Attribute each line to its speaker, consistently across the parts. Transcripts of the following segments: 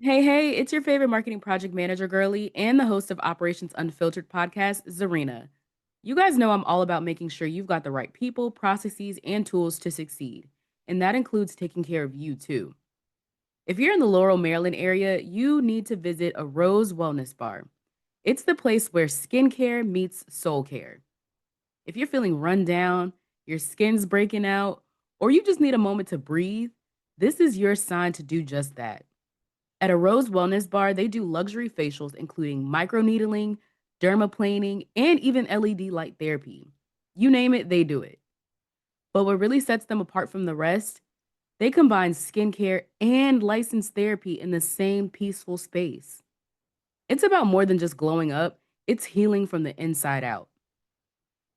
Speaker 1: Hey, it's your favorite marketing project manager, girly, and the host of Operations Unfiltered podcast, Zuryna. You guys know I'm all about making sure you've got the right people, processes, and tools to succeed. And that includes taking care of you, too. If you're in the Laurel, Maryland area, you need to visit a Rose Wellness Bar. It's the place where skincare meets soul care. If you're feeling run down, your skin's breaking out, or you just need a moment to breathe, this is your sign to do just that. At a Rose Wellness Bar, they do luxury facials, including microneedling, dermaplaning, and even LED light therapy. You name it, they do it. But what really sets them apart from the rest, they combine skincare and licensed therapy in the same peaceful space. It's about more than just glowing up, it's healing from the inside out.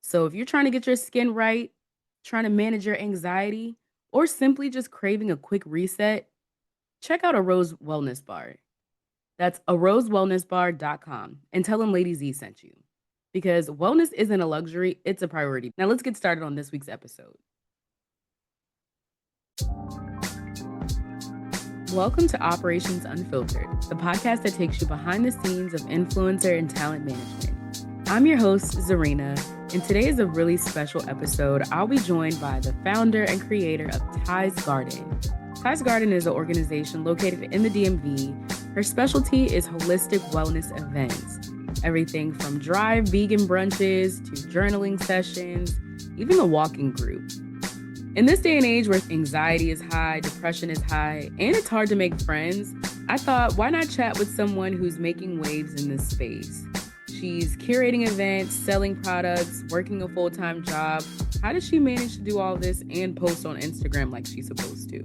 Speaker 1: So if you're trying to get your skin right, trying to manage your anxiety, or simply just craving a quick reset, check out a Rose Wellness Bar. That's arosewellnessbar.com and tell them Lady Z sent you. Because wellness isn't a luxury, it's a priority. Now let's get started on this week's episode. Welcome to Operations Unfiltered, the podcast that takes you behind the scenes of influencer and talent management. I'm your host, Zuryna, and today is a really special episode. I'll be joined by the founder and creator of Ty's Garden. Ty's Garden is an organization located in the DMV. Her specialty is holistic wellness events, everything from dry vegan brunches to journaling sessions, even a walking group. In this day and age where anxiety is high, depression is high, and it's hard to make friends, I thought, why not chat with someone who's making waves in this space? She's curating events, selling products, working a full-time job. How does she manage to do all this and post on Instagram like she's supposed to?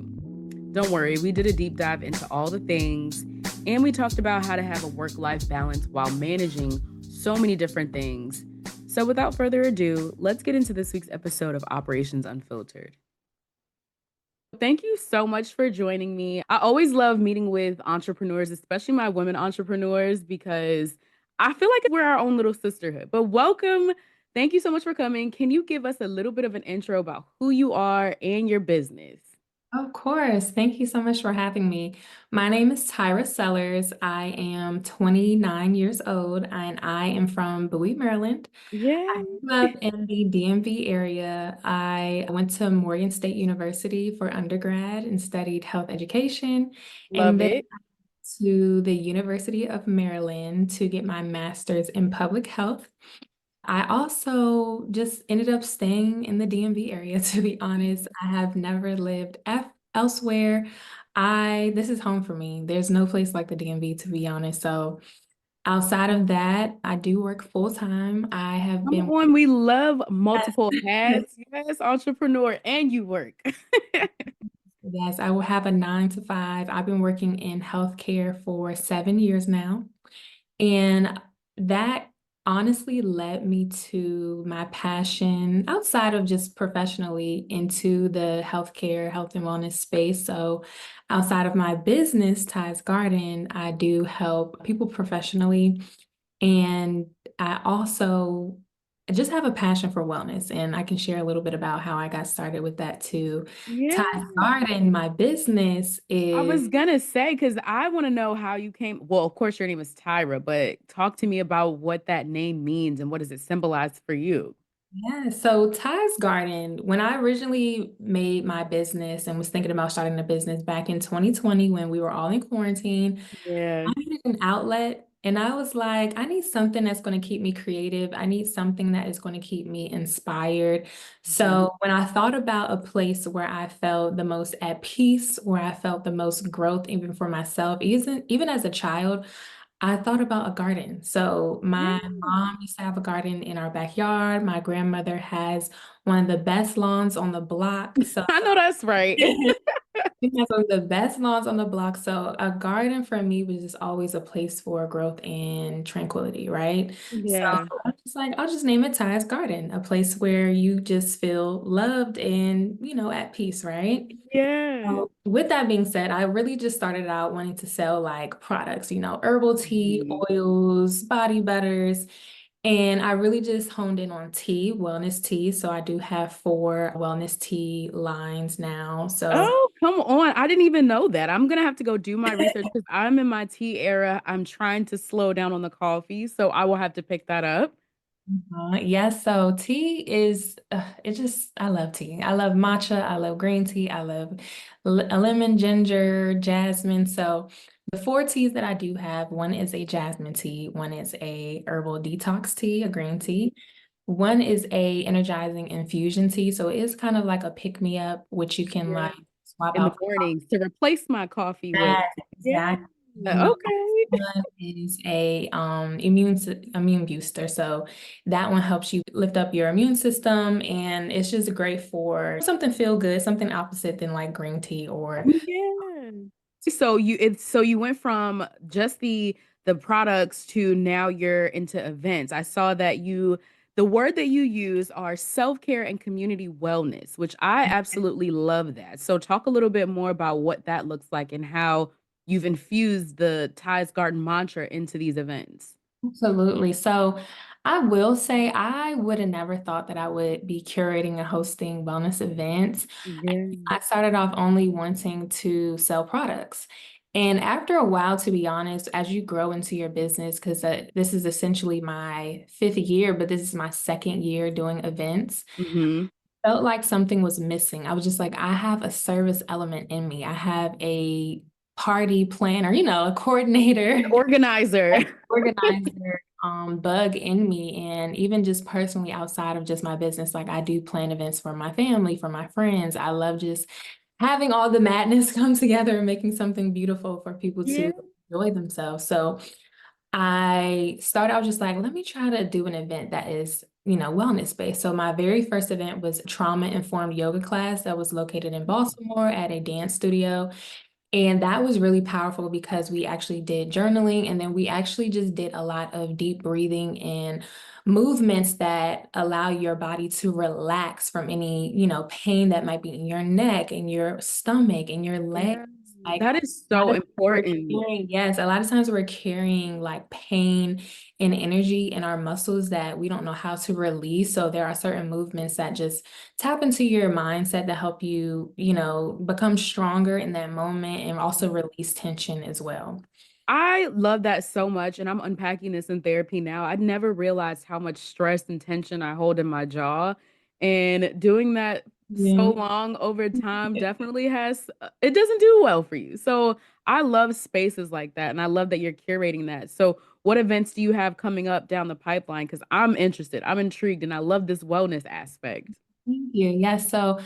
Speaker 1: Don't worry, we did a deep dive into all the things, and we talked about how to have a work-life balance while managing so many different things. So without further ado, let's get into this week's episode of Operations Unfiltered. Thank you so much for joining me. I always love meeting with entrepreneurs, especially my women entrepreneurs, because I feel like we're our own little sisterhood. But welcome. Thank you so much for coming. Can you give us a little bit of an intro about who you are and your business?
Speaker 2: Of course. Thank you so much for having me. My name is Tyra Sellers. I am 29 years old and I am from Bowie, Maryland. I
Speaker 1: Yay.
Speaker 2: grew up in the DMV area. I went to Morgan State University for undergrad and studied health education, and
Speaker 1: Love
Speaker 2: then
Speaker 1: it.
Speaker 2: to the University of Maryland to get my master's in public health. I also just ended up staying in the DMV area, to be honest. I have never lived elsewhere. This is home for me. There's no place like the DMV, to be honest. So outside of that, I do work full time. I have
Speaker 1: Come
Speaker 2: been,
Speaker 1: on, we love multiple
Speaker 2: yes,
Speaker 1: hats. Yes, entrepreneur, and you work.
Speaker 2: yes, I will have a 9 to 5. I've been working in healthcare for 7 years now. And that honestly led me to my passion outside of just professionally into the healthcare, health and wellness space. So, outside of my business, Ty's Garden, I do help people professionally. And I also just have a passion for wellness. And I can share a little bit about how I got started with that too.
Speaker 1: Yeah.
Speaker 2: Ty's Garden, my business
Speaker 1: I
Speaker 2: is
Speaker 1: was gonna say, because I want to know how you came. Well, of course, your name is Tyra, but talk to me about what that name means and what does it symbolize for you?
Speaker 2: Yeah, so Ty's Garden, when I originally made my business and was thinking about starting a business back in 2020 when we were all in quarantine,
Speaker 1: Yeah.
Speaker 2: I needed an outlet. And I was like, I need something that's going to keep me creative. I need something that is going to keep me inspired.
Speaker 1: Mhm.
Speaker 2: So when I thought about a place where I felt the most at peace, where I felt the most growth, even for myself, even as a child, I thought about a garden. So
Speaker 1: Yeah.
Speaker 2: my mom used to have a garden in our backyard. My grandmother has one of the best lawns on the block. So
Speaker 1: I know that's right.
Speaker 2: she has one of the best lawns on the block. So a garden for me was just always a place for growth and tranquility, right? So
Speaker 1: Yeah.
Speaker 2: I'm just like, I'll just name it Ty's Garden, a place where you just feel loved and, at peace, right?
Speaker 1: Yeah.
Speaker 2: So with that being said, I really just started out wanting to sell like products, herbal tea,
Speaker 1: Mhm.
Speaker 2: oils, body butters. And I really just honed in on tea, wellness tea. So I do have four wellness tea lines now. So
Speaker 1: Oh, come on. I didn't even know that. I'm gonna have to go do my research because I'm in my tea era. I'm trying to slow down on the coffee, so I will have to pick that up.
Speaker 2: Yes, so tea is, I love tea. I love matcha. I love green tea. I love lemon, ginger, jasmine. So the four teas that I do have, one is a jasmine tea, one is a herbal detox tea, a green tea. One is a energizing infusion tea. So it is kind of like a pick me up, which you can
Speaker 1: Yeah.
Speaker 2: like swap
Speaker 1: In the
Speaker 2: out.
Speaker 1: mornings to replace my coffee with.
Speaker 2: Yes,
Speaker 1: Yeah.
Speaker 2: exactly. And the
Speaker 1: Okay.
Speaker 2: last one is a immune booster. So that one helps you lift up your immune system, and it's just great for something feel good, something opposite than like green tea or
Speaker 1: Yeah. So you went from just the products to now you're into events. I saw that the word that you use are self-care and community wellness, which I absolutely love that. So talk a little bit more about what that looks like and how you've infused the Ties Garden mantra into these events.
Speaker 2: absolutely. So I will say I would have never thought that I would be curating and hosting wellness events.
Speaker 1: Yeah.
Speaker 2: I started off only wanting to sell products. And after a while, to be honest, as you grow into your business, because this is essentially my fifth year, but this is my second year doing events,
Speaker 1: Hmm.
Speaker 2: felt like something was missing. I was just like, I have a service element in me. I have a party planner, a coordinator,
Speaker 1: Organizer.
Speaker 2: organizer bug in me. And even just personally outside of just my business, like I do plan events for my family, for my friends. I love just having all the madness come together and making something beautiful for people
Speaker 1: Yeah.
Speaker 2: to enjoy themselves. So I was just like, let me try to do an event that is, wellness based. So my very first event was a trauma informed yoga class that was located in Baltimore at a dance studio. And that was really powerful because we actually did journaling, and then we actually just did a lot of deep breathing and movements that allow your body to relax from any, pain that might be in your neck and your stomach and your legs.
Speaker 1: Yeah.
Speaker 2: Like
Speaker 1: That is
Speaker 2: a lot
Speaker 1: so
Speaker 2: of times we're
Speaker 1: important.
Speaker 2: carrying, yes, a lot of times we're carrying like pain and energy in our muscles that we don't know how to release. So there are certain movements that just tap into your mindset to help you, become stronger in that moment and also release tension as well.
Speaker 1: I love that so much, and I'm unpacking this in therapy now. I never realized how much stress and tension I hold in my jaw, and doing that so
Speaker 2: Yeah.
Speaker 1: long over time definitely it doesn't do well for you. So I love spaces like that, and I love that you're curating that. So what events do you have coming up down the pipeline? Because I'm interested, I'm intrigued, and I love this wellness aspect.
Speaker 2: Thank you. Yes. So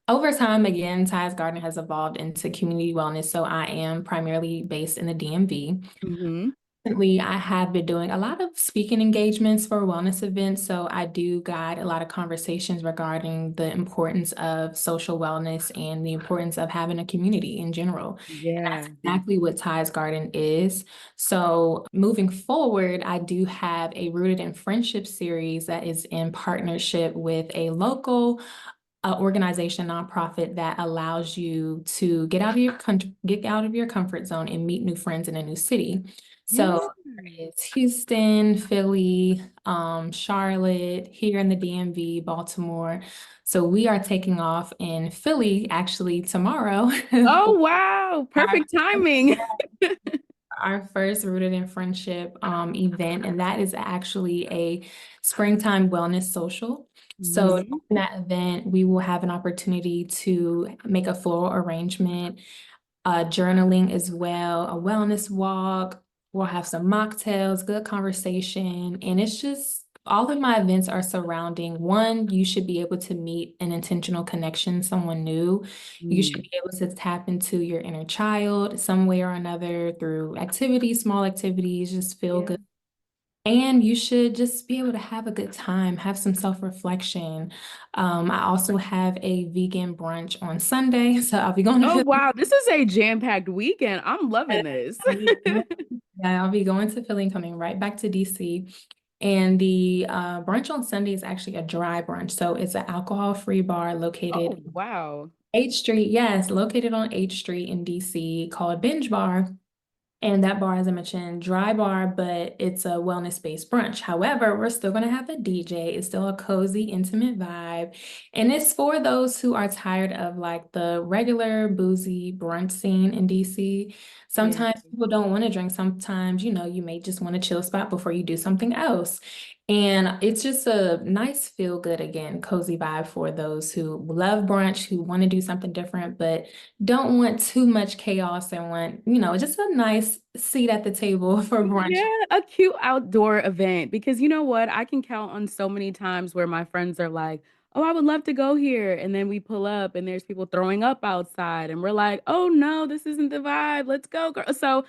Speaker 2: over time, again, Ty's Garden has evolved into community wellness. So I am primarily based in the DMV.
Speaker 1: Hmm.
Speaker 2: Recently, I have been doing a lot of speaking engagements for wellness events. So I do guide a lot of conversations regarding the importance of social wellness and the importance of having a community in general. And that's
Speaker 1: Yeah.
Speaker 2: exactly what Ty's Garden is. So moving forward, I do have a Rooted in Friendship series that is in partnership with a local organization, nonprofit that allows you to get out of your comfort zone and meet new friends in a new city.
Speaker 1: Yeah.
Speaker 2: So it's Houston, Philly, Charlotte, here in the DMV, Baltimore. So we are taking off in Philly actually tomorrow
Speaker 1: Oh,
Speaker 2: for
Speaker 1: wow.
Speaker 2: our
Speaker 1: Perfect timing.
Speaker 2: our first Rooted in Friendship event, and that is actually a springtime wellness social. So
Speaker 1: Mhm.
Speaker 2: in that event, we will have an opportunity to make a floral arrangement, journaling as well, a wellness walk. We'll have some mocktails, good conversation. And it's just all of my events are surrounding one, you should be able to meet an intentional connection, someone new. You should
Speaker 1: Mm.
Speaker 2: be able to tap into your inner child some way or another through activities, small activities, just feel
Speaker 1: Yeah.
Speaker 2: good. And you should just be able to have a good time, have some self-reflection. I also have a vegan brunch on Sunday, so I'll be going
Speaker 1: Oh,
Speaker 2: to
Speaker 1: wow. This is a jam-packed weekend. I'm loving this.
Speaker 2: Yeah, I'll be going to Philly and coming right back to DC. And the brunch on Sunday is actually a dry brunch. So it's an alcohol-free bar located
Speaker 1: Oh, wow.
Speaker 2: H Street. Yes, located on H Street in DC called Binge Bar. And that bar, as I mentioned, dry bar, but it's a wellness-based brunch. However, we're still going to have a DJ. It's still a cozy, intimate vibe. And it's for those who are tired of like the regular boozy brunch scene in DC.
Speaker 1: Yeah.
Speaker 2: Sometimes people don't want to drink. Sometimes, you may just want a chill spot before you do something else. And it's just a nice feel good, again, cozy vibe for those who love brunch, who want to do something different, but don't want too much chaos and want, just a nice seat at the table for brunch.
Speaker 1: Yeah, a cute outdoor event because you know what? I can count on so many times where my friends are like, "Oh, I would love to go here." And then we pull up and there's people throwing up outside and we're like, "Oh no, this isn't the vibe. Let's go, girl." So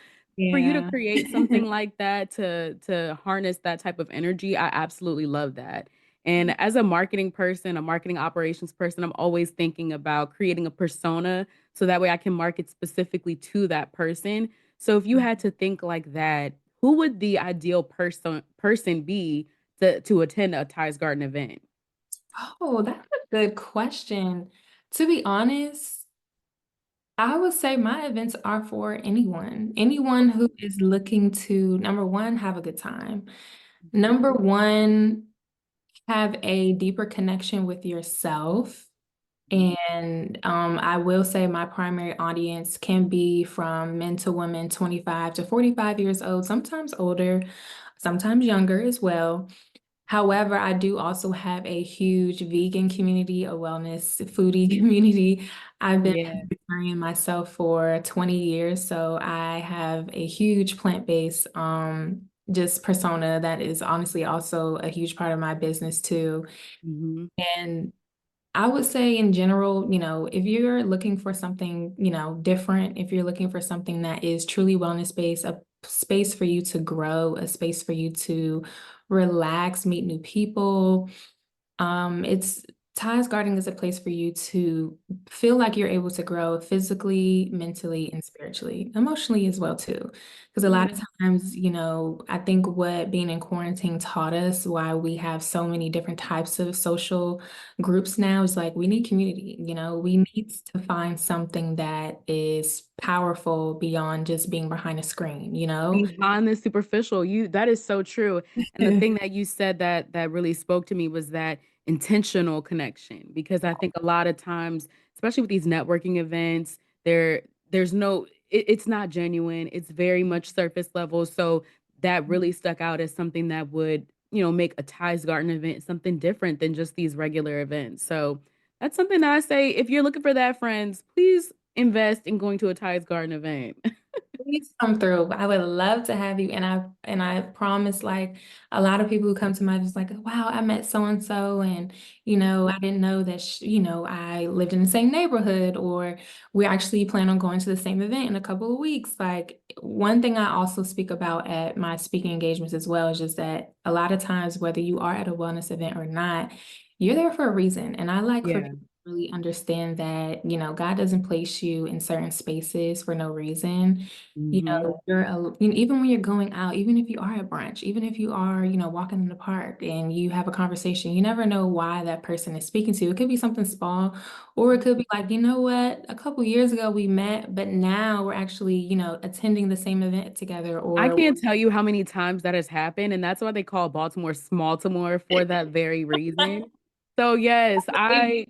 Speaker 1: for you to
Speaker 2: Yeah.
Speaker 1: create something like that to harness that type of energy, I absolutely love that. And as a marketing person, a marketing operations person, I'm always thinking about creating a persona so that way I can market specifically to that person. So if you had to think like that, who would the ideal person be to attend a Ties Garden event?
Speaker 2: Oh, that's a good question. To be honest, I would say my events are for anyone who is looking to, number one, have a good time. Number one, have a deeper connection with yourself. And I will say my primary audience can be from men to women, 25 to 45 years old, sometimes older, sometimes younger as well. However, I do also have a huge vegan community, a wellness foodie community. I've been
Speaker 1: Yeah.
Speaker 2: vegetarian myself for 20 years, so I have a huge plant-based just persona that is honestly also a huge part of my business too.
Speaker 1: Hmm.
Speaker 2: And I would say in general, if you're looking for something, different, if you're looking for something that is truly wellness based, a space for you to grow, a space for you to relax, meet new people, it's Ty's Garden is a place for you to feel like you're able to grow physically, mentally, and spiritually, emotionally as well too. Because a lot
Speaker 1: Yeah.
Speaker 2: of times, I think what being in quarantine taught us, why we have so many different types of social groups now, is like we need community. We need to find something that is powerful beyond just being behind a screen,
Speaker 1: Behind the superficial, you that is so true. And the thing that you said that really spoke to me was that intentional connection because I think a lot of times, especially with these networking events, there's no it's not genuine. It's very much surface level. So that really stuck out as something that would, make a Ties Garden event something different than just these regular events. So that's something that I say if you're looking for that, friends, please invest in going to a Ties Garden event.
Speaker 2: Please come through. I would love to have you. And I promise, like a lot of people who come to my just like, wow, I met so and so, and I didn't know that I lived in the same neighborhood, or we actually plan on going to the same event in a couple of weeks. Like one thing I also speak about at my speaking engagements as well is just that a lot of times, whether you are at a wellness event or not, you're there for a reason. And I like for
Speaker 1: Yeah.
Speaker 2: people really understand that, God doesn't place you in certain spaces for no reason.
Speaker 1: Hmm.
Speaker 2: Even when you're going out, even if you are at brunch, even if you are, walking in the park and you have a conversation, you never know why that person is speaking to you. It could be something small, or it could be like, you know what, a couple years ago we met, but now we're actually, attending the same event together,
Speaker 1: I
Speaker 2: or
Speaker 1: can't tell you how many times that has happened, and that's why they call Baltimore Smalltimore for that very reason. So yes, I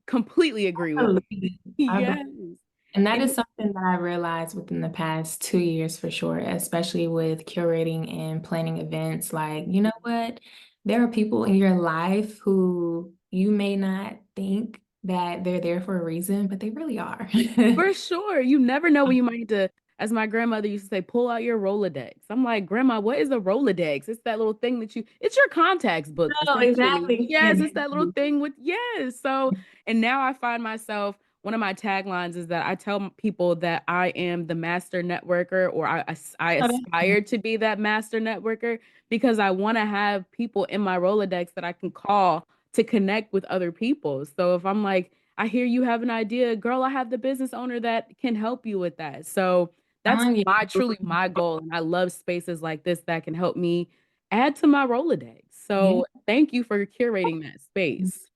Speaker 1: completely agree
Speaker 2: I
Speaker 1: with
Speaker 2: believe
Speaker 1: you.
Speaker 2: it. I believe
Speaker 1: Yes.
Speaker 2: And that is
Speaker 1: And
Speaker 2: something that I realized within the past 2 years for sure, especially with curating and planning events. Like, you know what? There are people in your life who you may not think that they're there for a reason, but they really are.
Speaker 1: for sure. You never know when you might need to, as my grandmother used to say, pull out your Rolodex. I'm like, Grandma, what is a Rolodex? It's that little thing that it's your contacts book,
Speaker 2: No,
Speaker 1: essentially.
Speaker 2: exactly.
Speaker 1: Yes, it's that little thing with, yes. So, and now I find myself, one of my taglines is that I tell people that I am the master networker, or I
Speaker 2: Oh, that's
Speaker 1: aspire to be that master networker because I want to have people in my Rolodex that I can call to connect with other people. So if I'm like, I hear you have an idea, girl, I have the business owner that can help you with that. So that's
Speaker 2: fun. Yeah.
Speaker 1: my truly my goal. And I love spaces like this that can help me add to my Rolodex.
Speaker 2: Yeah.
Speaker 1: So thank you for curating that space.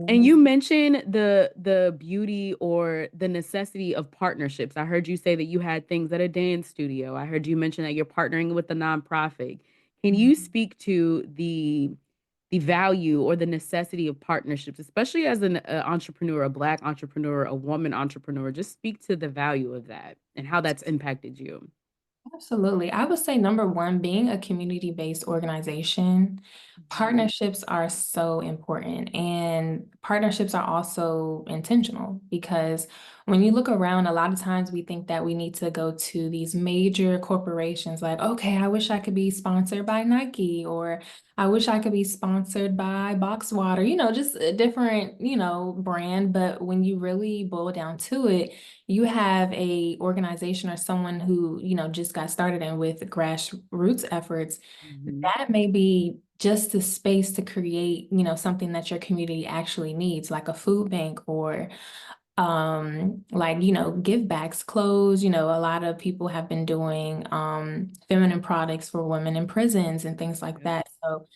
Speaker 1: And you
Speaker 2: Yes.
Speaker 1: mentioned the beauty or the necessity of partnerships. I heard you say that you had things at a dance studio. I heard you mention that you're partnering with a nonprofit. Can you speak to the value or the necessity of partnerships, especially as an entrepreneur, a Black entrepreneur, a woman entrepreneur? Just speak to the value of that and how that's impacted you.
Speaker 2: Absolutely. I would say number one, being a community-based organization,
Speaker 1: Mhm.
Speaker 2: partnerships are so important. And partnerships are also intentional because when you look around, a lot of times we think that we need to go to these major corporations like, okay, I wish I could be sponsored by Nike, or I wish I could be sponsored by Box Water, just a different, brand. But when you really boil down to it, you have a organization or someone who, just got started and with grassroots efforts,
Speaker 1: Mhm.
Speaker 2: that may be just the space to create, something that your community actually needs, like a food bank or like, give backs, clothes. A lot of people have been doing feminine products for women in prisons and things like
Speaker 1: Yes.
Speaker 2: that. So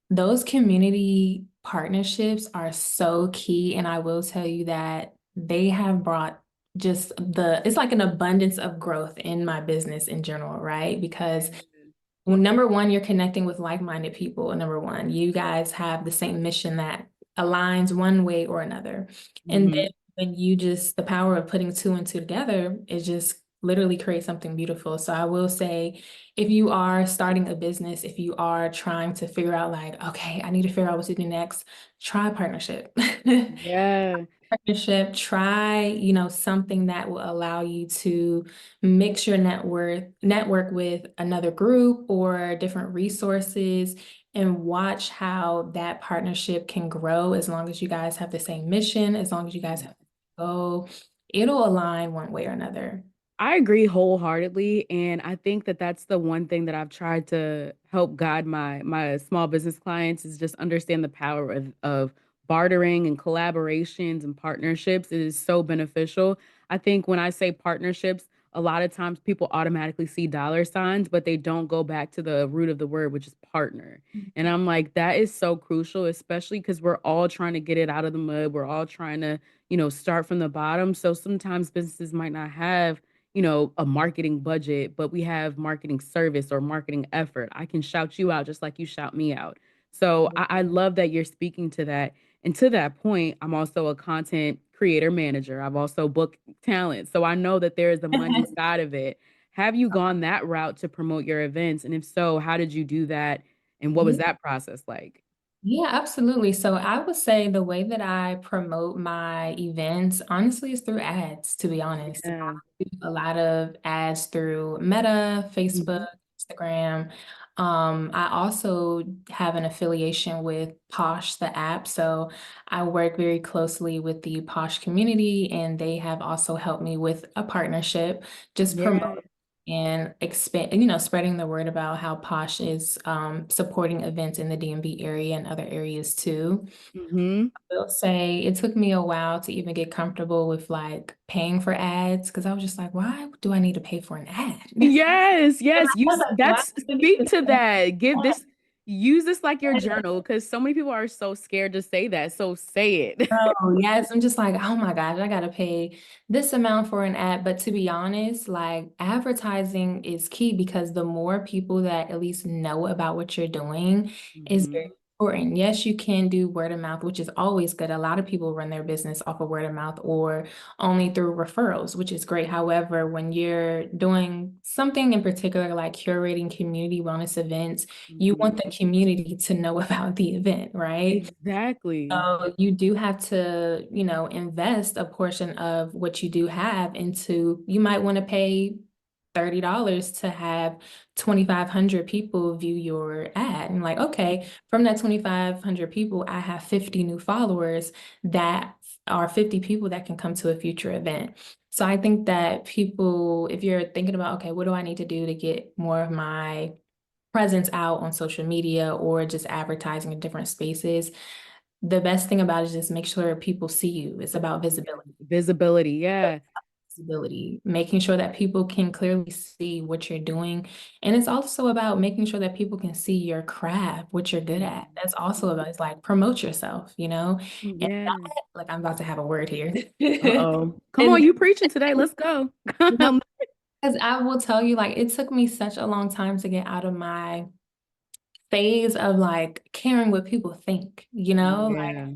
Speaker 2: those community partnerships are so key. And I will tell you that they have brought it's like an abundance of growth in my business in general, right? Because
Speaker 1: Yes.
Speaker 2: well, number one, you're connecting with like-minded people. Number one, you guys have the same mission that aligns one way or another. And then
Speaker 1: Mhm.
Speaker 2: when the power of putting two and two together, it just literally creates something beautiful. So I will say, if you are starting a business, if you are trying to figure out like, okay, I need to figure out what to do next, try partnership.
Speaker 1: Yeah.
Speaker 2: Partnership, try, something that will allow you to mix your network with another group or different resources and watch how that partnership can grow as long as you guys have the same mission, as long as you guys have the same goal, it'll align one way or another.
Speaker 1: I agree wholeheartedly, and I think that that's the one thing that I've tried to help guide my small business clients is just understand the power of bartering and collaborations and partnerships. It is so beneficial. I think when I say partnerships, a lot of times people automatically see dollar signs, but they don't go back to the root of the word, which is partner. And I'm like, that is so crucial, especially because we're all trying to get it out of the mud. We're all trying to, start from the bottom. So sometimes businesses might not have a marketing budget, but we have marketing service or marketing effort. I can shout you out just like you shout me out. So I love that you're speaking to that. And to that point, I'm also a content creator manager. I've also booked talent. So I know that there is the money side of it. Have you gone that route to promote your events? And if so, how did you do that? And what was that process like?
Speaker 2: Yeah, absolutely. So I would say the way that I promote my events, honestly, is through ads, to be honest. I
Speaker 1: Yeah.
Speaker 2: do a lot of ads through Meta, Facebook,
Speaker 1: Mhm.
Speaker 2: Instagram. I also have an affiliation with Posh, the app. So I work very closely with the Posh community, and they have also helped me with a partnership, just
Speaker 1: Yeah.
Speaker 2: promote and expand, spreading the word about how Posh is supporting events in the DMV area and other areas too.
Speaker 1: Hmm.
Speaker 2: I will say it took me a while to even get comfortable with like paying for ads because I was just like, why do I need to pay for an ad?
Speaker 1: Yes,
Speaker 2: And
Speaker 1: yes.
Speaker 2: I was like, why
Speaker 1: That's
Speaker 2: do I need
Speaker 1: speak
Speaker 2: to
Speaker 1: to
Speaker 2: pay
Speaker 1: that. Give
Speaker 2: for
Speaker 1: this, use this like your
Speaker 2: an ad?
Speaker 1: journal because so many people are so scared to say that. So say it.
Speaker 2: Oh, yes. I'm just like, oh my gosh, I gotta pay this amount for an ad. But to be honest, like advertising is key because the more people that at least know about what you're doing is very
Speaker 1: Hmm.
Speaker 2: important. Yes, you can do word of mouth, which is always good. A lot of people run their business off of word of mouth or only through referrals, which is great. However, when you're doing something in particular, like curating community wellness events, you
Speaker 1: Hmm.
Speaker 2: want the community to know about the event, right?
Speaker 1: Exactly.
Speaker 2: So you do have to, invest a portion of what you do have into, you might want to pay $30 to have 2,500 people view your ad. And like, okay, from that 2,500 people, I have 50 new followers that are 50 people that can come to a future event. So I think that people, if you're thinking about, okay, what do I need to do to get more of my presence out on social media or just advertising in different spaces, the best thing about it is just make sure people see you. It's about
Speaker 1: Yeah.
Speaker 2: visibility.
Speaker 1: Visibility. Yeah.
Speaker 2: visibility, making sure that people can clearly see what you're doing. And it's also about making sure that people can see your craft, what you're good at.
Speaker 1: Mhm.
Speaker 2: That's also about, it's like promote yourself, you know? And
Speaker 1: Yeah.
Speaker 2: that, like I'm about to have a word here.
Speaker 1: Uh-oh. Come on,
Speaker 2: And
Speaker 1: you preaching today. Let's go.
Speaker 2: no, because I will tell you, like, it took me such a long time to get out of my phase of like caring what people think, you know? Like,
Speaker 1: Yeah.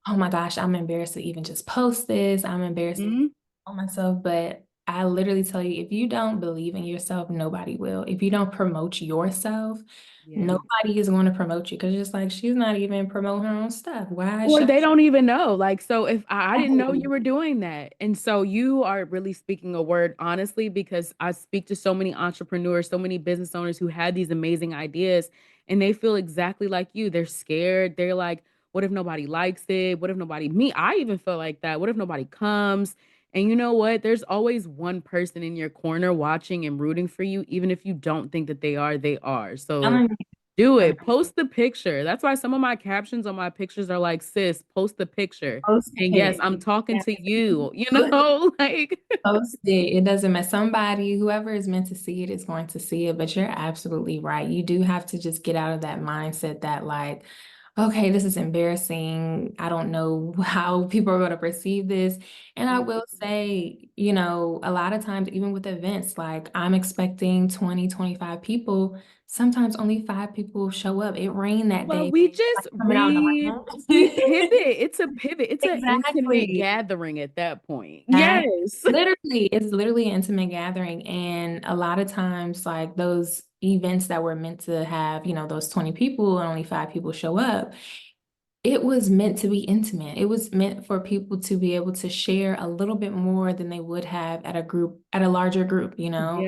Speaker 2: oh my gosh, I'm embarrassed to even just post this. I'm embarrassed to
Speaker 1: Mhm.
Speaker 2: tell myself, but I literally tell you, if you don't believe in yourself, nobody will. If you don't promote yourself,
Speaker 1: Yeah.
Speaker 2: nobody is going to promote you because just like she's not even promoting her own stuff. Why
Speaker 1: Or
Speaker 2: should
Speaker 1: they don't even know. Like, so if I didn't know
Speaker 2: I?
Speaker 1: you were doing that. And so you are really speaking a word, honestly, because I speak to so many entrepreneurs, so many business owners who had these amazing ideas and they feel exactly like you. They're scared. They're like, what if nobody likes it? What if nobody, me, I even feel like that. What if nobody comes? And you know what? There's always one person in your corner watching and rooting for you, even if you don't think that they are, they are. So
Speaker 2: I'm
Speaker 1: do
Speaker 2: gonna
Speaker 1: it. Post the picture. That's why some of my captions on my pictures are like, sis, post the picture.
Speaker 2: post
Speaker 1: And yes,
Speaker 2: it.
Speaker 1: I'm talking
Speaker 2: Yeah.
Speaker 1: to you, you know, like,
Speaker 2: Post it. It doesn't matter. Somebody, whoever is meant to see it is going to see it, but you're absolutely right. You do have to just get out of that mindset that like, okay, this is embarrassing. I don't know how people are going to perceive this. And I will say, you know, a lot of times, even with events, like I'm expecting 20, 25 people. Sometimes only 5 people show up. It rained that
Speaker 1: well,
Speaker 2: day.
Speaker 1: we
Speaker 2: Like
Speaker 1: just
Speaker 2: coming out in
Speaker 1: we
Speaker 2: the
Speaker 1: pivot.
Speaker 2: rain.
Speaker 1: It's a pivot. It's an intimate
Speaker 2: Exactly.
Speaker 1: gathering at that point.
Speaker 2: That
Speaker 1: Yes.
Speaker 2: literally it's literally an intimate gathering. And a lot of times, like those events that were meant to have, you know, those 20 people and only 5 people show up, it was meant to be intimate. It was meant for people to be able to share a little bit more than they would have at a group, at a larger group, you know.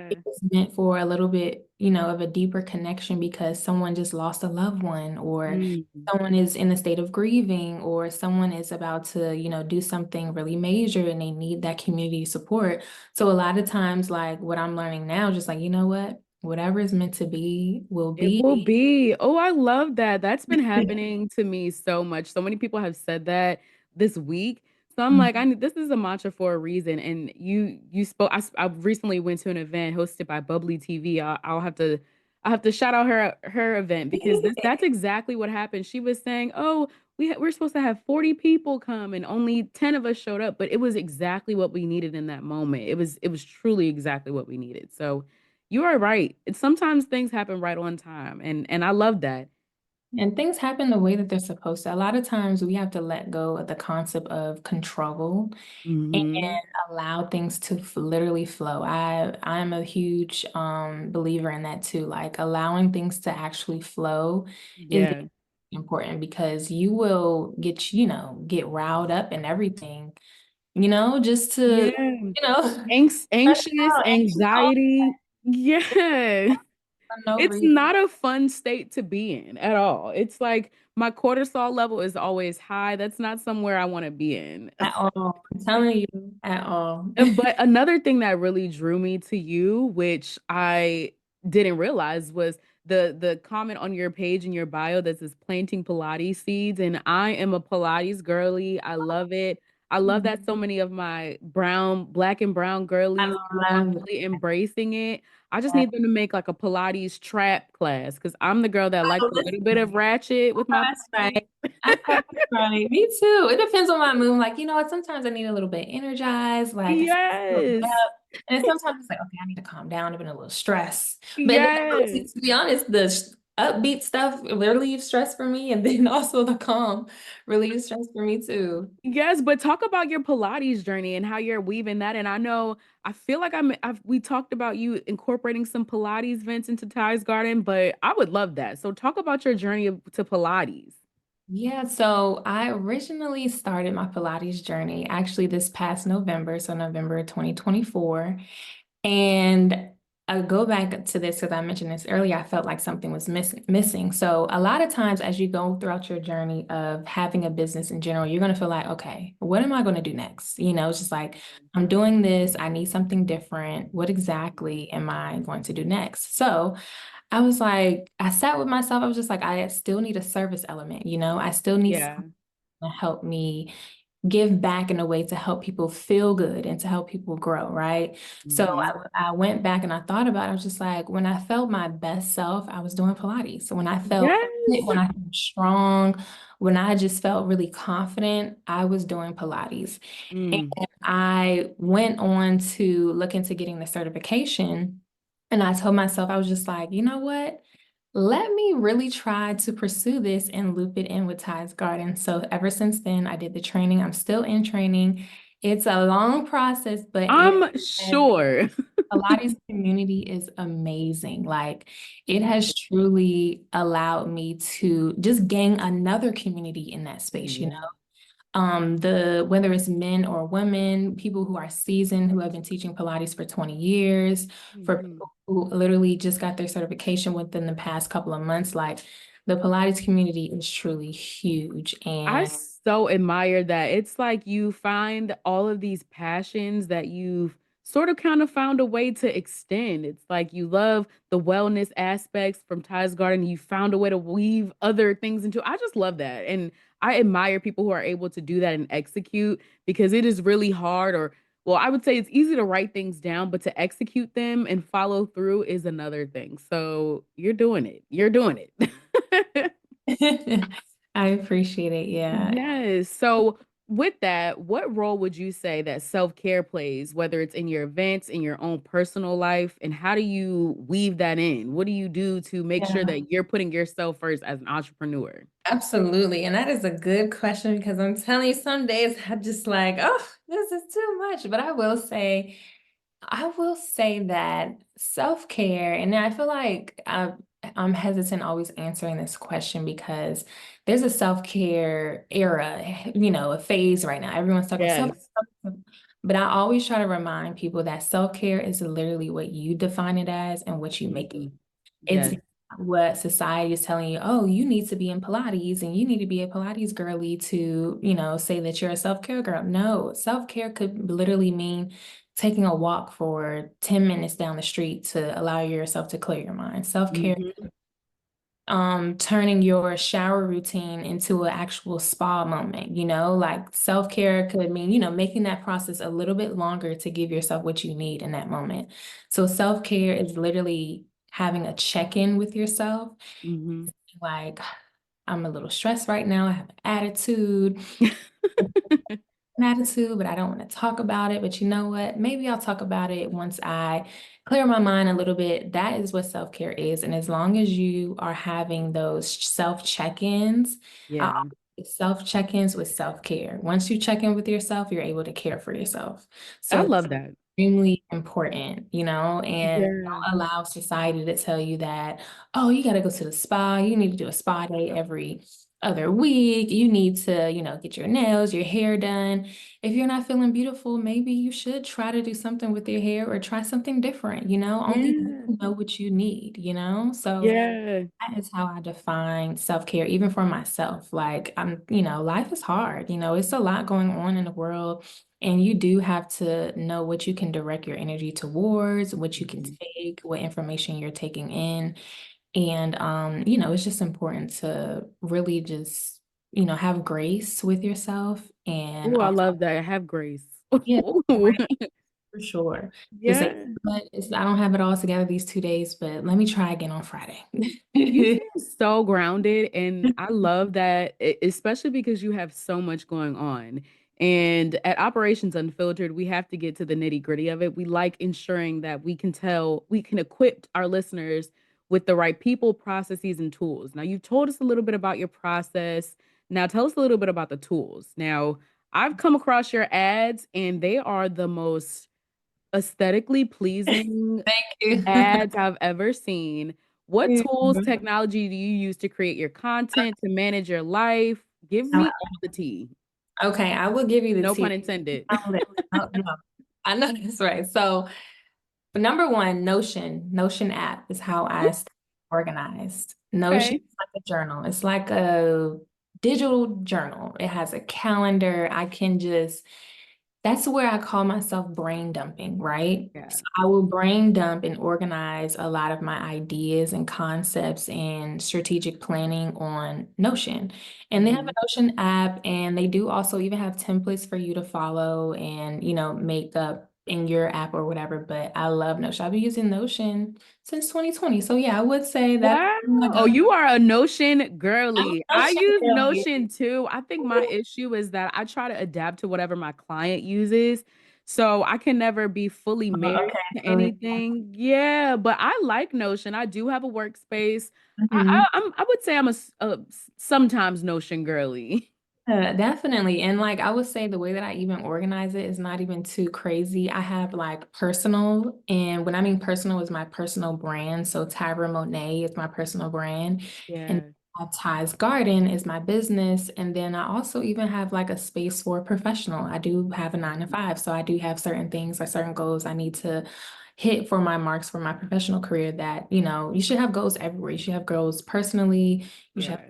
Speaker 2: It
Speaker 1: Yeah.
Speaker 2: was meant for a little bit, you know, of a deeper connection because someone just lost a loved one or
Speaker 1: Mm.
Speaker 2: someone is in a state of grieving or someone is about to, you know, do something really major and they need that community support. So a lot of times, like what I'm learning now, just like, you know what? Whatever is meant to be will
Speaker 1: It will
Speaker 2: be.
Speaker 1: be. Oh, I love that. That's been happening to me so much. So many people have said that this week. So I'm like, I need, this is a mantra for a reason. And you spoke. I recently went to an event hosted by Bubbly TV. I'll have to shout out her event because that's exactly what happened. She was saying, "Oh, we're supposed to have 40 people come, and only 10 of us showed up." But it was exactly what we needed in that moment. It was truly exactly what we needed. So you are right. It's sometimes things happen right on time, and I love that.
Speaker 2: And things happen the way that they're supposed to. A lot of times we have to let go of the concept of control and
Speaker 1: Hmm.
Speaker 2: allow things to literally flow. I'm a huge believer in that too. Like allowing things to actually flow is
Speaker 1: Yeah.
Speaker 2: important because you will get, you know, get riled up and everything, you know, just to,
Speaker 1: Yeah.
Speaker 2: you know, stress
Speaker 1: Anxious,
Speaker 2: out, anxious, all
Speaker 1: anxiety. Yeah.
Speaker 2: for no
Speaker 1: It's
Speaker 2: reason
Speaker 1: not a fun state to be in at all. It's like my cortisol level is always high. That's not somewhere I want to be in.
Speaker 2: at all. I'm telling you, at all.
Speaker 1: But another thing that really drew me to you, which I didn't realize, was the comment on your page in your bio that says planting Pilates seeds. And I am a Pilates girly. I love it. I love that so many of my black and brown
Speaker 2: I
Speaker 1: girlies are
Speaker 2: love
Speaker 1: really embracing it. I just
Speaker 2: that.
Speaker 1: need them to make like a Pilates trap class because I'm the girl that likes
Speaker 2: Oh,
Speaker 1: a little bit of
Speaker 2: listen.
Speaker 1: ratchet with my
Speaker 2: That's
Speaker 1: Pilates.
Speaker 2: right. I know that's right. Me too. It depends on my mood. Like, you know what? Sometimes I need a little bit energized. Like, I feel
Speaker 1: Yes.
Speaker 2: up. And then sometimes it's like, okay, I need to calm down. I've been a little stressed. But then,
Speaker 1: Yes.
Speaker 2: to be honest, the upbeat stuff relieves stress for me. And then also the calm relieves stress for me too.
Speaker 1: Yes, but talk about your Pilates journey and how you're weaving that. And I know I feel like we talked about you incorporating some Pilates events into Ty's Garden, but I would love that. So talk about your journey to Pilates.
Speaker 2: Yeah, so I originally started my Pilates journey actually this past November, so November 2024. And I go back to this because I mentioned this earlier. I felt like something was missing. So a lot of times as you go throughout your journey of having a business in general, you're going to feel like, okay, what am I going to do next? You know, it's just like, I'm doing this. I need something different. What exactly am I going to do next? So I was like, I sat with myself. I was just like, I still need a service element, you know, I still need
Speaker 1: Yeah.
Speaker 2: to help me give back in a way to help people feel good and to help people grow, right? So
Speaker 1: Hmm.
Speaker 2: I went back and I thought about it. I was just like, when I felt my best self, I was doing Pilates. So
Speaker 1: Yes.
Speaker 2: when I felt strong, when I just felt really confident, I was doing Pilates. And
Speaker 1: Mm.
Speaker 2: I went on to look into getting the certification. And I told myself, I was just like, you know what? Let me really try to pursue this and loop it in with Ty's Garden. So ever since then, I did the training. I'm still in training. It's a long process, but
Speaker 1: I'm sure.
Speaker 2: Pilates community is amazing. Like it has truly allowed me to just gain another community in that space, you know?
Speaker 1: Yeah.
Speaker 2: The whether it's men or women, people who are seasoned, who have been teaching Pilates for 20 years, for
Speaker 1: Mhm.
Speaker 2: people who literally just got their certification within the past couple of months, like the Pilates community is truly huge.
Speaker 1: I
Speaker 2: And
Speaker 1: so admire that. It's like you find all of these passions that you've sort of kind of found a way to extend. It's like you love the wellness aspects from Ty's Garden. You found a way to weave other things into. I just love that. And I admire people who are able to do that and execute because it is really hard or well, I would say it's easy to write things down, but to execute them and follow through is another thing. So you're doing it. You're doing it.
Speaker 2: I appreciate it. Yeah.
Speaker 1: Yes. So, with that, what role would you say that self care plays, whether it's in your events, in your own personal life, and how do you weave that in? What do you do to make sure
Speaker 2: Yeah.
Speaker 1: that you're putting yourself first as an entrepreneur?
Speaker 2: Absolutely. And that is a good question because I'm telling you, some days I'm just like, oh, this is too much. But I will say that self-care, and I feel like I'm hesitant always answering this question because there's a self-care era, a phase right now. Everyone's talking about self,
Speaker 1: Yes.
Speaker 2: but I always try to remind people that self-care is literally what you define it as and what you make it.
Speaker 1: Mhm.
Speaker 2: It's
Speaker 1: Yes.
Speaker 2: what society is telling you, oh, you need to be in Pilates and you need to be a Pilates girly to, say that you're a self-care girl. No, self-care could literally mean taking a walk for 10 minutes down the street to allow yourself to clear your mind. Self-care,
Speaker 1: Mhm.
Speaker 2: turning your shower routine into an actual spa moment, like self-care could mean, making that process a little bit longer to give yourself what you need in that moment. So self-care is literally having a check-in with yourself,
Speaker 1: Mhm.
Speaker 2: like, I'm a little stressed right now. I have an attitude but I don't want to talk about it. But you know what? Maybe I'll talk about it once I clear my mind a little bit. That is what self-care is. And as long as you are having those self check-ins, I
Speaker 1: Yeah.
Speaker 2: self check-ins with self-care. Once you check in with yourself, you're able to care for yourself.
Speaker 1: I
Speaker 2: So it's
Speaker 1: love that.
Speaker 2: extremely important, and
Speaker 1: Yeah.
Speaker 2: don't allow society to tell you that, oh, you got to go to the spa. You need to do a spa day every other week. You need to, get your nails, your hair done. If you're not feeling beautiful, maybe you should try to do something with your hair or try something different, only
Speaker 1: Yeah.
Speaker 2: you know what you need. So
Speaker 1: Yeah.
Speaker 2: that is how I define self-care, even for myself. Like life is hard, it's a lot going on in the world. And you do have to know what you can direct your energy towards, what you can
Speaker 1: Mhm.
Speaker 2: take, what information you're taking in. And it's just important to really just, have grace with yourself and
Speaker 1: Oh, I
Speaker 2: also,
Speaker 1: love that. I have grace.
Speaker 2: yeah,
Speaker 1: Ooh.
Speaker 2: grace for sure. To say,
Speaker 1: Yeah.
Speaker 2: but I don't have it all together these 2 days, but let me try again on Friday.
Speaker 1: You seem so grounded, and I love that, especially because you have so much going on. And at Operations Unfiltered, we have to get to the nitty-gritty of it. We like ensuring that we can equip our listeners with the right people, processes, and tools. Now, you've told us a little bit about your process. Now, tell us a little bit about the tools. Now, I've come across your ads, and they are the most aesthetically pleasing
Speaker 2: Thank
Speaker 1: ads I've ever seen. What
Speaker 2: you.
Speaker 1: tools, technology do you use to create your content, to manage your life? Give me all the tea.
Speaker 2: Okay, I will give you the
Speaker 1: No pun
Speaker 2: tea.
Speaker 1: intended.
Speaker 2: No, I know that's right. So, number one, Notion app is how I stay organized. Notion
Speaker 1: Okay.
Speaker 2: is like a journal. It's like a digital journal. It has a calendar. I can just That's where I call myself brain dumping, right?
Speaker 1: Yeah.
Speaker 2: So I will brain dump and organize a lot of my ideas and concepts and strategic planning on Notion. And they have a
Speaker 1: Mhm.
Speaker 2: Notion app, and they do also even have templates for you to follow and, make up in your app or whatever. But I love Notion. I've been using Notion since 2020. So yeah, I would say that's
Speaker 1: Wow.
Speaker 2: my
Speaker 1: Oh,
Speaker 2: go.
Speaker 1: you are a Notion
Speaker 2: I'm
Speaker 1: girly.
Speaker 2: a
Speaker 1: I
Speaker 2: Notion
Speaker 1: use
Speaker 2: girly.
Speaker 1: Notion too. I think my issue is that I try to adapt to whatever my client uses. So I can never be fully married
Speaker 2: Okay.
Speaker 1: to
Speaker 2: So,
Speaker 1: anything. Yeah, but I like Notion. I do have a workspace.
Speaker 2: mhm.
Speaker 1: I would say I'm a sometimes Notion girly.
Speaker 2: Definitely. And like I would say the way that I even organize it is not even too crazy. I have like personal, and when I mean personal is my personal brand. So Tyra Monet is my personal brand. And
Speaker 1: Yeah,
Speaker 2: Ty's Garden is my business. And then I also even have like a space for professional. I do have a 9 to 5. So I do have certain things or certain goals I need to hit for my marks for my professional career that, you should have goals everywhere. You should have goals personally. You should have
Speaker 1: yeah,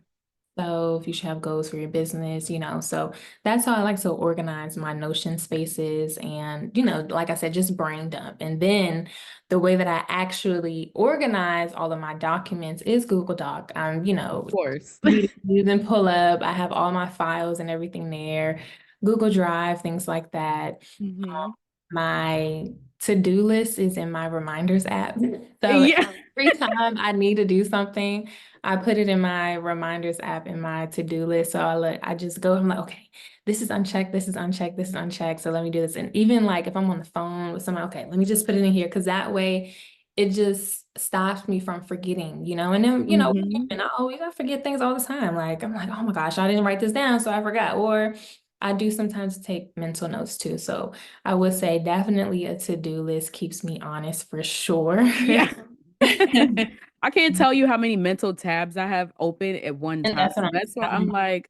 Speaker 2: self, you should have goals for your business. So that's how I like to organize my Notion spaces and, like I said, just brain dump. And then the way that I actually organize all of my documents is Google Doc.
Speaker 1: of course.
Speaker 2: You then pull up, I have all my files and everything there, Google Drive, things like that.
Speaker 1: Hmm.
Speaker 2: My to-do list is in my reminders app. So
Speaker 1: Yeah.
Speaker 2: every time I need to do something, I put it in my reminders app in my to-do list. So I just go, I'm like, okay, this is unchecked, this is unchecked, this is unchecked. So let me do this. And even like if I'm on the phone with someone, okay, let me just put it in here because that way it just stops me from forgetting. And then,
Speaker 1: Hmm.
Speaker 2: and I forget things all the time. Like I'm like, oh my gosh, I didn't write this down, so I forgot. Or I do sometimes take mental notes too. So I would say definitely a to-do list keeps me honest for sure.
Speaker 1: Yeah.
Speaker 2: And
Speaker 1: I can't tell you how many mental tabs I have open at one time.
Speaker 2: that's what I'm
Speaker 1: That's why I'm
Speaker 2: telling
Speaker 1: like,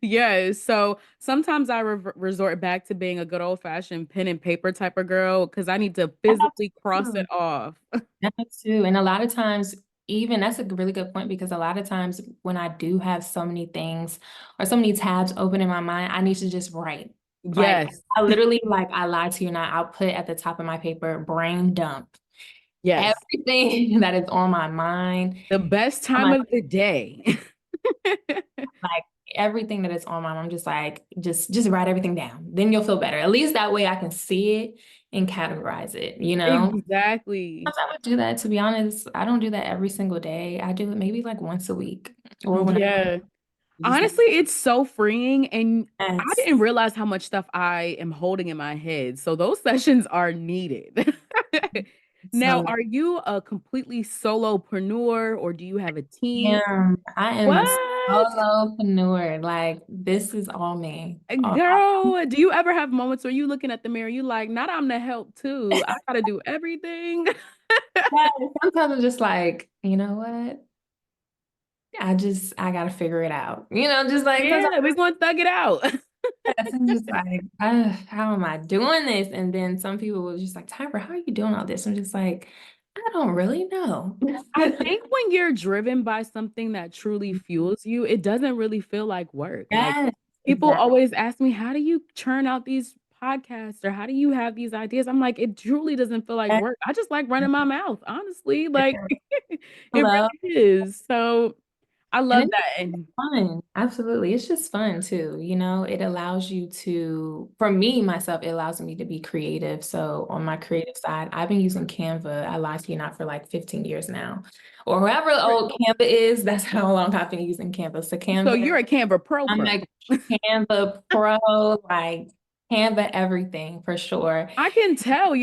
Speaker 1: yeah. So sometimes I resort back to being a good old-fashioned pen and paper type of girl because I need to physically cross it
Speaker 2: you.
Speaker 1: off.
Speaker 2: That too. And a lot of times, even that's a really good point because a lot of times when I do have so many things or so many tabs open in my mind, I need to just write. Like
Speaker 1: Yes.
Speaker 2: I literally, like I lie to you not, I'll put at the top of my paper, brain dump.
Speaker 1: Yes.
Speaker 2: Everything that is on my mind,
Speaker 1: The best
Speaker 2: on
Speaker 1: time
Speaker 2: my
Speaker 1: of the day.
Speaker 2: like everything that is on my mind, I'm just like, just write everything down. Then you'll feel better. At least that way I can see it and categorize it.
Speaker 1: Exactly.
Speaker 2: Sometimes I would do that, to be honest. I don't do that every single day. I do it maybe like once a week or when
Speaker 1: Yeah.
Speaker 2: I'm just like,
Speaker 1: Honestly, it's so freeing. And I
Speaker 2: yes,
Speaker 1: didn't realize how much stuff I am holding in my head. So those sessions are needed. Now,
Speaker 2: so
Speaker 1: are you a completely solopreneur or do you have a team?
Speaker 2: I am a
Speaker 1: What?
Speaker 2: solopreneur. Like this is all me.
Speaker 1: Girl, do you ever have moments where you looking at the mirror, you like, not I'm the help too. I gotta do everything.
Speaker 2: Yeah, sometimes I'm just like, you know what? I gotta figure it out. Just like because
Speaker 1: Yeah, we're gonna thug it out.
Speaker 2: I'm just like, how am I doing this? And then some people were just like, Tyra, how are you doing all this? I'm just like, I don't really know.
Speaker 1: I think when you're driven by something that truly fuels you, it doesn't really feel like work. Like
Speaker 2: Yes,
Speaker 1: people
Speaker 2: exactly.
Speaker 1: always ask me, how do you churn out these podcasts or how do you have these ideas? I'm like, it truly doesn't feel like work. I just like running my mouth, honestly. Like it
Speaker 2: Hello.
Speaker 1: really is. So I
Speaker 2: And
Speaker 1: love
Speaker 2: it's
Speaker 1: that. And
Speaker 2: fun. Absolutely. It's just fun too. It allows you to, for me, myself, it allows me to be creative. So on my creative side, I've been using Canva, I lie to you not, for like 15 years now. Or whoever old Canva is, that's how long I've been using Canva. So
Speaker 1: so
Speaker 2: Canva,
Speaker 1: you're a Canva
Speaker 2: I'm
Speaker 1: pro.
Speaker 2: like Canva Pro, like Canva everything for sure.
Speaker 1: I can tell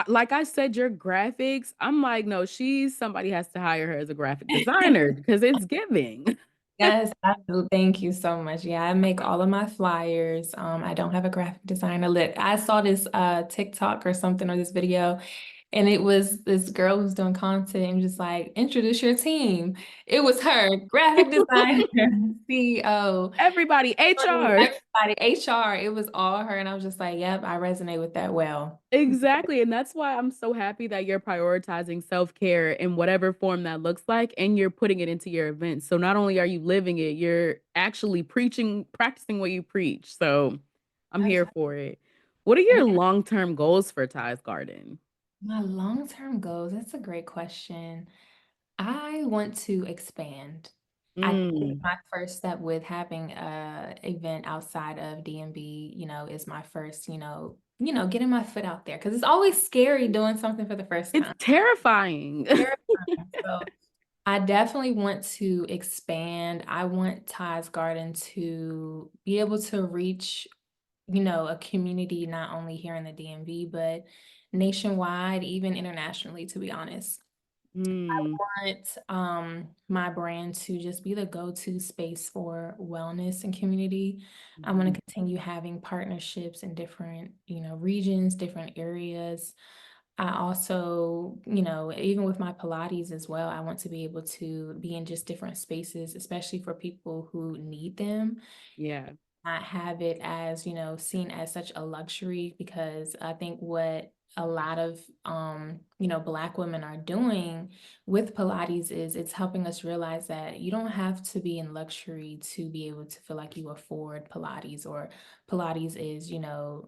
Speaker 1: like I said, your graphics. I'm like, no, somebody has to hire her as a graphic designer because it's giving.
Speaker 2: Yes, I do. Thank you so much. Yeah, I make all of my flyers. I don't have a graphic designer. Look, I saw this TikTok or something or this video, and it was this girl who's doing content and just like, introduce your team. It was her, graphic designer, CEO,
Speaker 1: Everybody, HR.
Speaker 2: everybody, HR. It was all her. And I was just like, yep, I resonate with that well.
Speaker 1: Exactly. And that's why I'm so happy that you're prioritizing self-care in whatever form that looks like, and you're putting it into your events. So not only are you living it, you're actually practicing what you preach. So I'm here
Speaker 2: Absolutely.
Speaker 1: for it. What are your long-term goals for Ty's Garden?
Speaker 2: My long-term goals, that's a great question. I want to expand. I think
Speaker 1: Mm,
Speaker 2: my first step with having a event outside of DMV, is my first, getting my foot out there because it's always scary doing something for the first
Speaker 1: it's
Speaker 2: time.
Speaker 1: terrifying.
Speaker 2: Terrifying. So I definitely want to expand. I want Ty's Garden to be able to reach, a community not only here in the DMV, but nationwide, even internationally, to be honest.
Speaker 1: Mm,
Speaker 2: Want my brand to just be the go-to space for wellness and community. I want
Speaker 1: mhm.
Speaker 2: to continue having partnerships in different, regions, different areas. I also, even with my Pilates as well, I want to be able to be in just different spaces, especially for people who need them,
Speaker 1: Yeah.
Speaker 2: not have it as, seen as such a luxury because I think what a lot of Black women are doing with Pilates is it's helping us realize that you don't have to be in luxury to be able to feel like you afford Pilates, or Pilates is,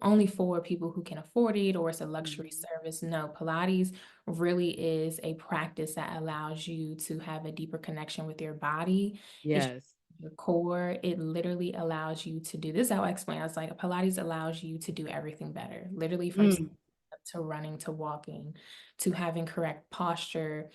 Speaker 2: only for people who can afford it, or it's a luxury
Speaker 1: Mhm.
Speaker 2: service. No, Pilates really is a practice that allows you to have a deeper connection with your body. It's
Speaker 1: Yes.
Speaker 2: your core. It literally allows you to do this. Is how I explain. I was like, Pilates allows you to do everything better, literally from
Speaker 1: Mm.
Speaker 2: to running to walking to having correct posture.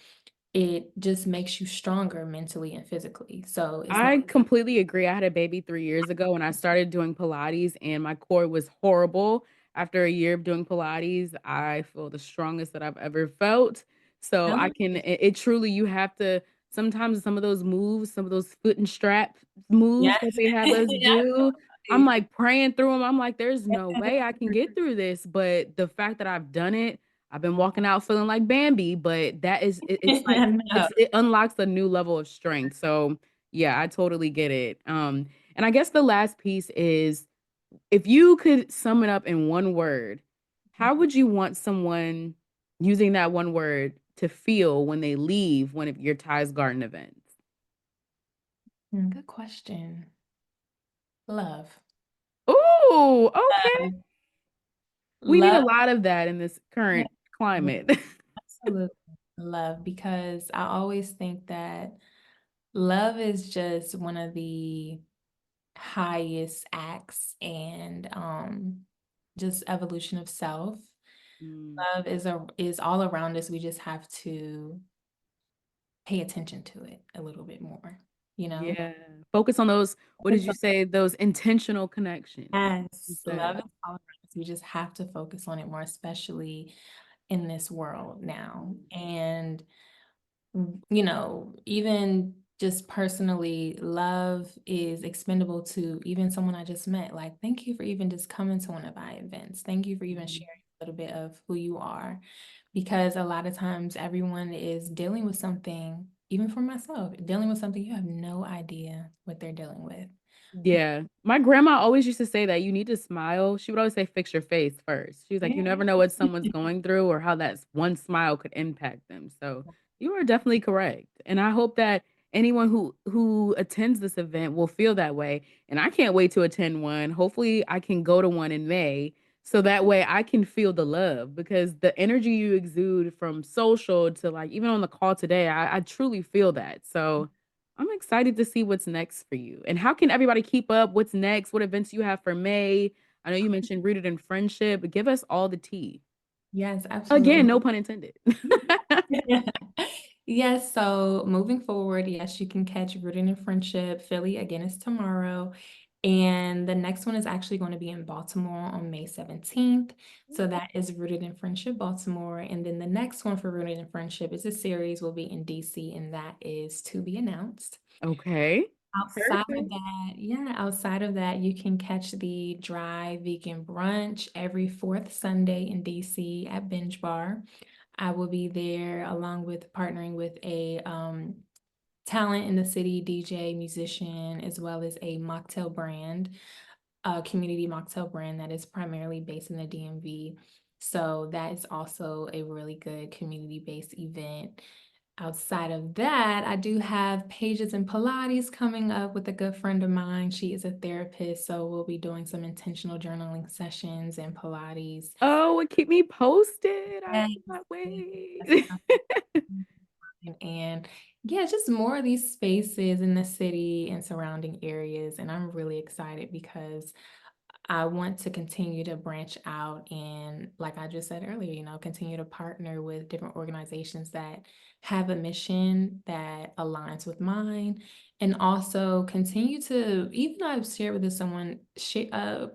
Speaker 2: It just makes you stronger mentally and physically. So it's not.
Speaker 1: I completely agree. I had a baby 3 years ago and I started doing Pilates and my core was horrible. After a year of doing Pilates, I feel the strongest that I've ever felt. So I can it truly you have to sometimes some of those moves, some of those foot and strap moves
Speaker 2: Yes.
Speaker 1: that they have us do, I'm
Speaker 2: Absolutely.
Speaker 1: like praying through them. I'm like, there's no way I can get through this. But the fact that I've done it, I've been walking out feeling like Bambi, but that is it's like
Speaker 2: No.
Speaker 1: it unlocks a new level of strength. So yeah, I totally get it. And I guess the last piece is if you could sum it up in one word, how would you want someone using that one word to feel when they leave one of your Ties Garden events?
Speaker 2: Good question. Love.
Speaker 1: Ooh, okay.
Speaker 2: Um,
Speaker 1: We need a
Speaker 2: Love.
Speaker 1: lot of that in this
Speaker 2: Yeah,
Speaker 1: current climate.
Speaker 2: absolutely. Love, because I always think that love is just one of the highest acts and just evolution of self.
Speaker 1: Mm,
Speaker 2: Love is all around us. We just have to pay attention to it a little bit more, you know?
Speaker 1: yeah. Focus on those, what did you say? Those intentional connections. You
Speaker 2: Yes, love
Speaker 1: said.
Speaker 2: is all around us. We just have to focus on it more, especially in this world now. And even just personally, love is expendable to even someone I just met. Like, thank you for even just coming to one of my events. Thank you for even
Speaker 1: Mhm.
Speaker 2: sharing a little bit of who you are. Because a lot of times everyone is dealing with something, even for myself, dealing with something you have no idea what they're dealing with.
Speaker 1: Yeah. My grandma always used to say that you need to smile. She would always say, fix your face first. She was like, you
Speaker 2: Yeah.
Speaker 1: never know what someone's going through or how that one smile could impact them. So you are definitely correct. And I hope that anyone who attends this event will feel that way. And I can't wait to attend one. Hopefully I can go to one in May. So that way I can feel the love because the energy you exude from social to like even on the call today, I truly feel that. So I'm excited to see what's next for you. And how can everybody keep up? What's next? What events you have for May? I know you mentioned rooted in friendship, but give us all the tea.
Speaker 2: Yes,
Speaker 1: Again,
Speaker 2: absolutely.
Speaker 1: no pun intended.
Speaker 2: Yes, so moving forward, yes, you can catch Rooted in Friendship. Philly again is tomorrow. And the next one is actually going to be in Baltimore on May 17th. So that is Rooted in Friendship Baltimore. And then the next one for Rooted in Friendship is a series will be in DC, and that is to be announced.
Speaker 1: Okay.
Speaker 2: Outside of
Speaker 1: Perfect.
Speaker 2: that, yeah, outside of that, you can catch the Dry Vegan Brunch every fourth Sunday in DC at Binge Bar. I will be there along with partnering with a talent in the city, DJ, musician, as well as a mocktail brand, a community mocktail brand that is primarily based in the DMV. So that is also a really good community-based event. Outside of that, I do have pages in Pilates coming up with a good friend of mine. She is a therapist, so we'll be doing some intentional journaling sessions and Pilates.
Speaker 1: Oh, and keep me posted. I
Speaker 2: Yes,
Speaker 1: cannot
Speaker 2: that's
Speaker 1: wait.
Speaker 2: and yeah, just more of these spaces in the city and surrounding areas. And I'm really excited because I want to continue to branch out and, like I just said earlier, continue to partner with different organizations that have a mission that aligns with mine, and also continue to, even though I've shared with this someone,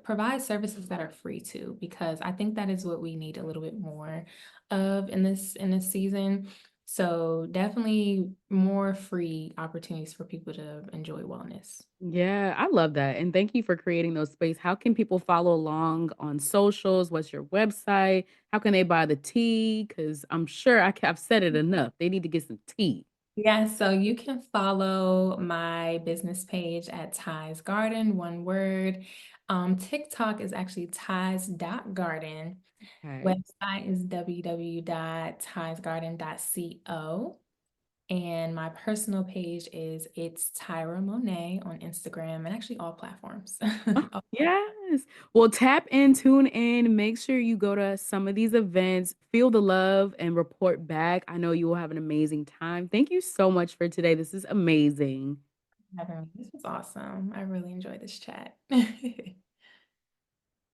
Speaker 2: provide services that are free too, because I think that is what we need a little bit more of in this season. So definitely more free opportunities for people to enjoy wellness.
Speaker 1: Yeah, I love that, and thank you for creating those space. How can people follow along on socials? What's your website? How can they buy the tea? Because I'm sure I've said it enough. They need to get some tea.
Speaker 2: Yeah, so you can follow my business page at Ty's Garden, one word. TikTok is actually Ty's.garden.
Speaker 1: Okay.
Speaker 2: Website is www.tysgarden.co. And my personal page is It's Tyra Monet on Instagram and actually all platforms.
Speaker 1: Oh, yes. Well, tap in, tune in, make sure you go to some of these events, feel the love, and report back. I know you will have an amazing time. Thank you so much for today. This is amazing.
Speaker 2: This was awesome. I really enjoyed this chat.